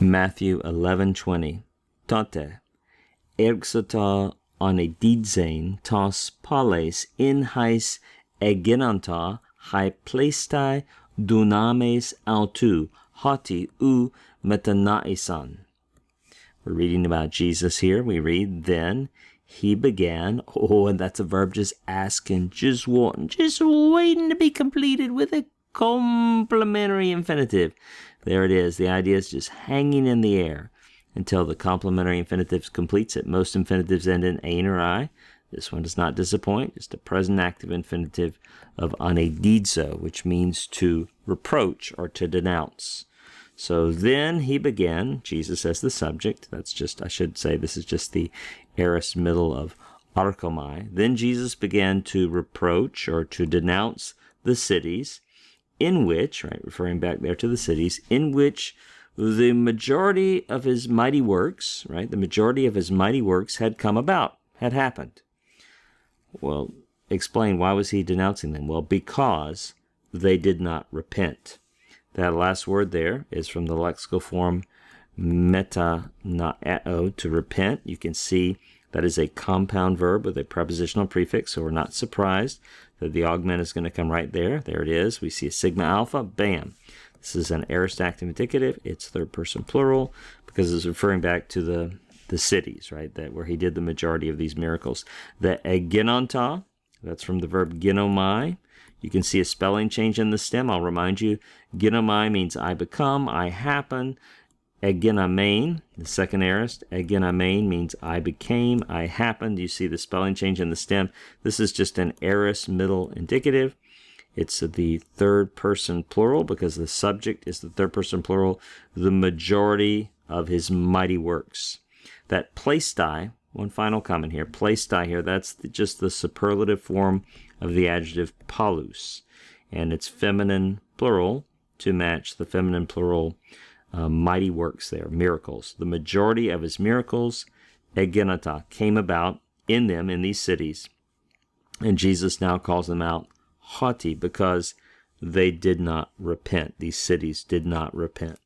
Matthew 11:20. Τότε έρξοντα ανεδίδσεν τας πάλες εν χαις εγίνοντα χαι πλεισται dunames autou, hoti ou metanoisan. We're reading about Jesus here. We read, then he began, and that's a verb just asking, just wanting, just waiting to be completed with a complementary infinitive. There it is. The idea is just hanging in the air until the complementary infinitive completes it. Most infinitives end in ein or I. This one does not disappoint. It's the present active infinitive of anedidzo, which means to reproach or to denounce. So then he began, Jesus as the subject. That's just, I should say, this is just the aorist middle of archomai. Then Jesus began to reproach or to denounce the cities in which, right, referring back there to the cities, in which the majority of his mighty works, right, the majority of his mighty works had come about, had happened. Well, explain, why was he denouncing them? Well, because they did not repent. That last word there is from the lexical form metanoeo, to repent. You can see that is a compound verb with a prepositional prefix, so we're not surprised that the augment is going to come right there. There it is. We see a sigma alpha. Bam. This is an aorist active indicative. It's third person plural because it's referring back to the cities, right, that where he did the majority of these miracles. The eginonta, that's from the verb ginomai. You can see a spelling change in the stem. I'll remind you, ginomai means I become, I happen. Eginamein, the second aorist, eginamein means I became, I happened. You see the spelling change in the stem. This is just an aorist middle indicative. It's the third person plural because the subject is the third person plural, the majority of his mighty works. That pleistai, one final comment here, pleistai here, that's just the superlative form of the adjective palus, and it's feminine plural to match the feminine plural mighty works there, miracles. The majority of his miracles, egenata, came about in them, in these cities, and Jesus now calls them out hoti because they did not repent. These cities did not repent.